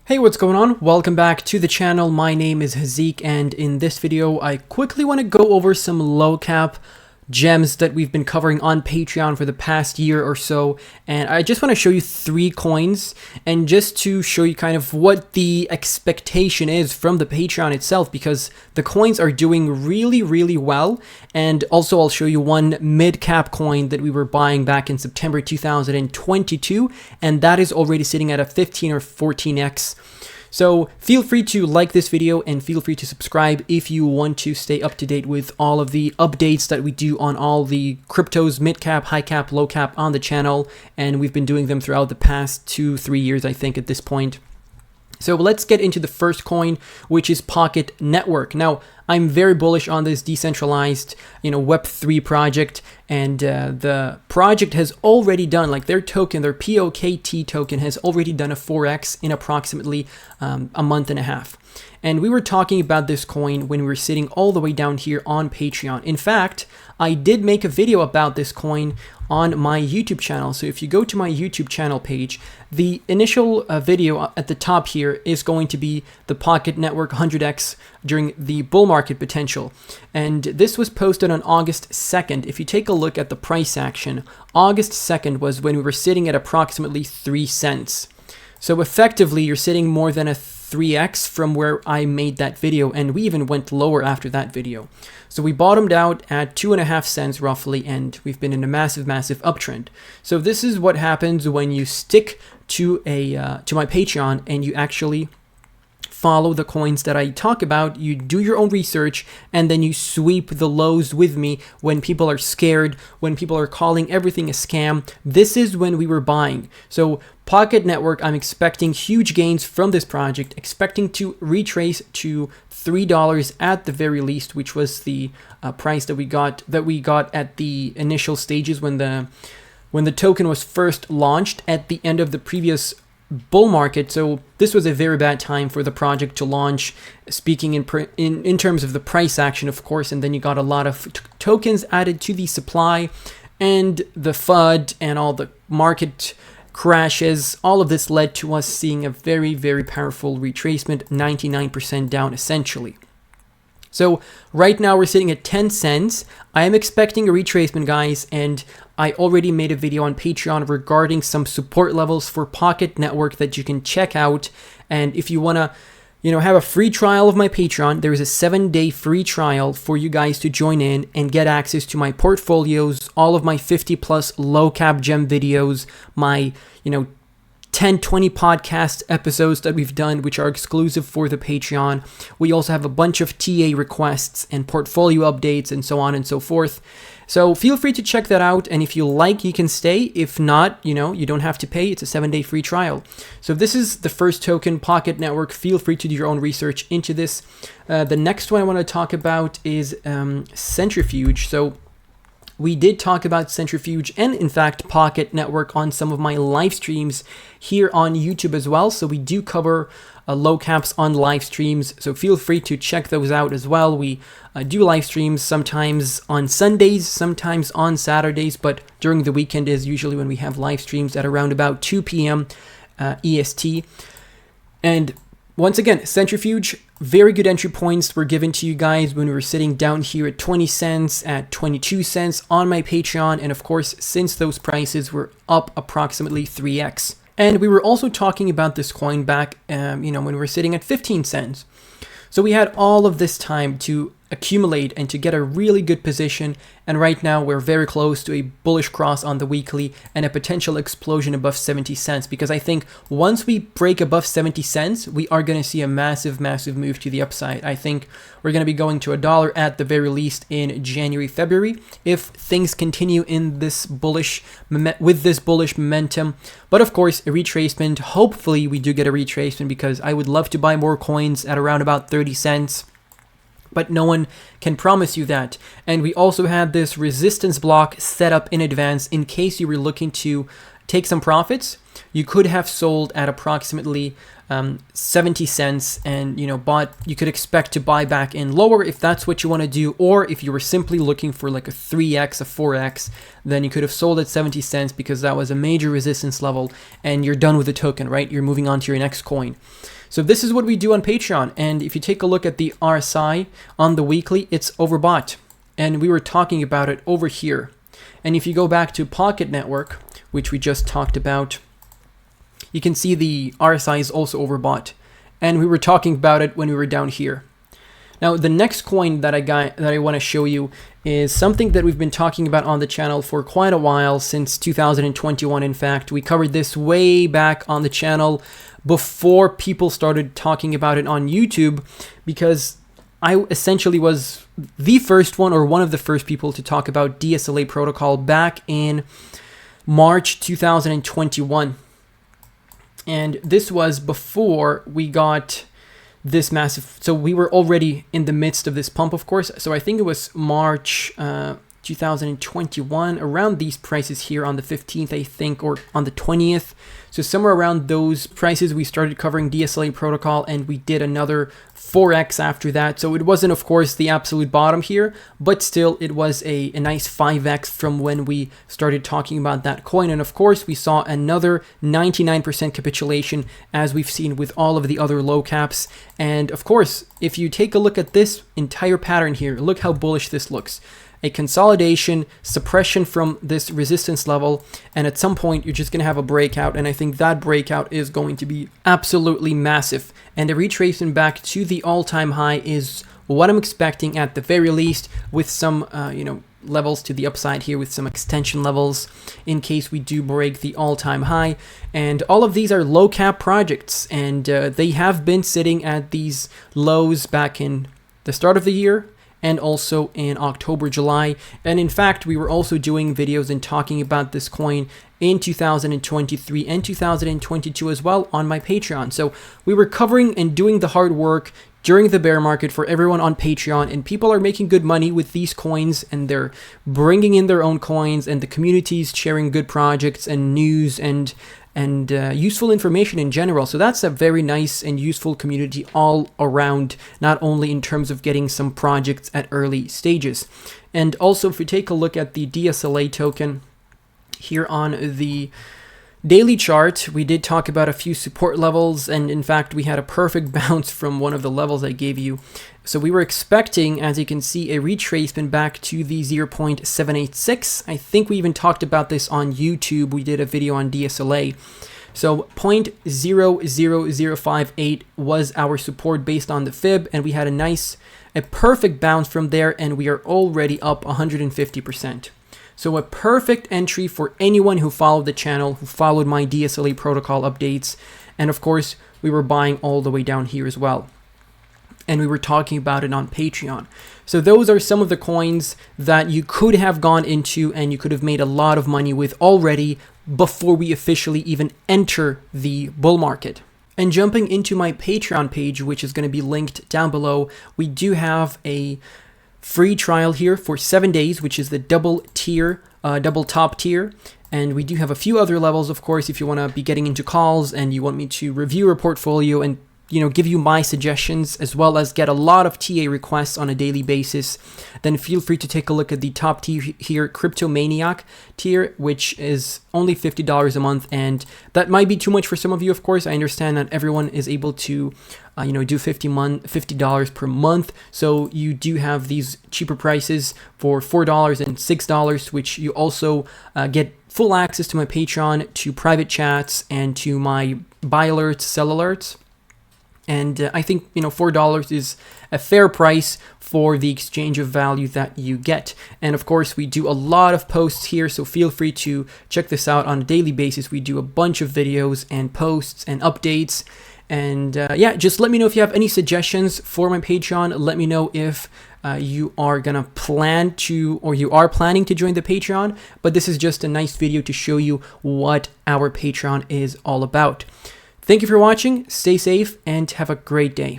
Hey, what's going on? Welcome back to the channel. My name is Hazeeq, and in this video I quickly want to go over some low cap gems that we've been covering on Patreon for the past year or so, and I just want to show you 3 coins and just to show you kind of what the expectation is from the Patreon itself, because the coins are doing really well. And also I'll show you one mid cap coin that we were buying back in September 2022, and that is already sitting at a 15 or 14x. So feel free to like this video and feel free to subscribe if you want to stay up to date with all of the updates that we do on all the cryptos, mid cap, high cap, low cap on the channel. And we've been doing them throughout the past 2-3 years, I think, at this point. So let's get into the first coin, which is Pocket Network. Now, I'm very bullish on this decentralized, Web3 project, and the project has already done, like their token, their POKT token has already done a 4x in approximately a month and a half. And we were talking about this coin when we were sitting all the way down here on Patreon. In fact, I did make a video about this coin on my YouTube channel. So if you go to my YouTube channel page, the initial video at the top here is going to be the Pocket Network 100x during the bull market potential. And this was posted on August 2nd. If you take a look at the price action, August 2nd was when we were sitting at approximately 3 cents. So effectively, you're sitting more than a 3x from where I made that video, and we even went lower after that video. So we bottomed out at 2.5 cents roughly, and we've been in a massive uptrend. So this is what happens when you stick to my Patreon and you actually follow the coins that I talk about. You do your own research, and then you sweep the lows with me when people are scared, when people are calling everything a scam. This is when we were buying. So Pocket Network, I'm expecting huge gains from this project, expecting to retrace to $3 at the very least, which was the price that we got at the initial stages when the token was first launched at the end of the previous bull market. So this was a very bad time for the project to launch, speaking in terms of the price action, of course. And then you got a lot of tokens added to the supply, and the FUD and all the market crashes. All of this led to us seeing a very powerful retracement, 99% down essentially. So right now we're sitting at 10 cents. I am expecting a retracement, guys, and I already made a video on Patreon regarding some support levels for Pocket Network that you can check out. And if you want to, have a free trial of my Patreon, there is a 7-day free trial for you guys to join in and get access to my portfolios, all of my 50+ low cap gem videos, my, 10-20 podcast episodes that we've done, which are exclusive for the Patreon. We also have a bunch of TA requests and portfolio updates and so on and so forth. So feel free to check that out, and if you like, you can stay. If not, you don't have to pay. It's a 7-day free trial. So this is the first token, Pocket Network. Feel free to do your own research into this. The next one I want to talk about is Centrifuge. So we did talk about Centrifuge and, in fact, Pocket Network on some of my live streams here on YouTube as well. So we do cover low caps on live streams, so feel free to check those out as well. We do live streams sometimes on Sundays, sometimes on Saturdays, but during the weekend is usually when we have live streams at around about 2 p.m. EST. And once again, Centrifuge, very good entry points were given to you guys when we were sitting down here at 20 cents, at 22 cents on my Patreon. And of course, since those prices were up approximately 3x. And we were also talking about this coin back, when we were sitting at 15 cents. So we had all of this time to accumulate and to get a really good position, and right now we're very close to a bullish cross on the weekly and a potential explosion above 70 cents, because I think once we break above 70 cents, we are going to see a massive move to the upside. I think we're going to be going to $1 at the very least in January, February, if things continue in this bullish momentum. But of course, a retracement, hopefully we do get a retracement, because I would love to buy more coins at around about 30 cents. But no one can promise you that. And we also had this resistance block set up in advance in case you were looking to take some profits. You could have sold at approximately 70 cents, and you could expect to buy back in lower if that's what you want to do, or if you were simply looking for like a 3x, a 4x, then you could have sold at 70 cents because that was a major resistance level and you're done with the token, right? You're moving on to your next coin. So this is what we do on Patreon, and if you take a look at the RSI on the weekly, it's overbought, and we were talking about it over here. And if you go back to Pocket Network, which we just talked about, you can see the RSI is also overbought, and we were talking about it when we were down here. Now, the next coin that I want to show you is something that we've been talking about on the channel for quite a while, since 2021. In fact, we covered this way back on the channel before people started talking about it on YouTube, because I essentially was the first one, or one of the first people, to talk about DSLA protocol back in March 2021. And this was before we got this massive, so we were already in the midst of this pump, of course. So I think it was March 2021, around these prices here on the 15th, I think, or on the 20th. So somewhere around those prices, we started covering DSLA protocol, and we did another 4x after that. So it wasn't, of course, the absolute bottom here, but still it was a nice 5x from when we started talking about that coin. And of course, we saw another 99% capitulation, as we've seen with all of the other low caps. And of course, if you take a look at this entire pattern here, look how bullish this looks. A consolidation, suppression from this resistance level, and at some point you're just going to have a breakout, and I think that breakout is going to be absolutely massive, and a retracement back to the all-time high is what I'm expecting at the very least, with some levels to the upside here, with some extension levels in case we do break the all-time high. And all of these are low cap projects, and they have been sitting at these lows back in the start of the year, and also in October, July. And in fact, we were also doing videos and talking about this coin in 2023 and 2022 as well on my Patreon. So we were covering and doing the hard work during the bear market for everyone on Patreon, and people are making good money with these coins, and they're bringing in their own coins, and the community's sharing good projects and news and useful information in general. So that's a very nice and useful community all around, not only in terms of getting some projects at early stages. And also, if we take a look at the DSLA token here on the daily chart, we did talk about a few support levels, and in fact we had a perfect bounce from one of the levels I gave you. So we were expecting, as you can see, a retracement back to the 0.786. I think we even talked about this on YouTube. We did a video on DSLA. So 0.00058 was our support based on the fib, and we had a perfect bounce from there, and we are already up 150%. So a perfect entry for anyone who followed the channel, who followed my DSLA protocol updates. And of course, we were buying all the way down here as well, and we were talking about it on Patreon. So those are some of the coins that you could have gone into, and you could have made a lot of money with already before we officially even enter the bull market. And jumping into my Patreon page, which is going to be linked down below, we do have a free trial here for 7 days, which is the double top tier. And we do have a few other levels, of course, if you want to be getting into calls and you want me to review your portfolio and give you my suggestions, as well as get a lot of TA requests on a daily basis, then feel free to take a look at the top tier here, Crypto Maniac tier, which is only $50 a month. And that might be too much for some of you, of course. I understand that everyone is able to do $50 per month. So you do have these cheaper prices for $4 and $6, which you also get full access to my Patreon, to private chats, and to my buy alerts, sell alerts. And I think, $4 is a fair price for the exchange of value that you get. And of course, we do a lot of posts here, so feel free to check this out on a daily basis. We do a bunch of videos and posts and updates. And yeah, just let me know if you have any suggestions for my Patreon. Let me know if you are gonna plan to, or you are planning to join the Patreon. But this is just a nice video to show you what our Patreon is all about. Thank you for watching, stay safe, and have a great day.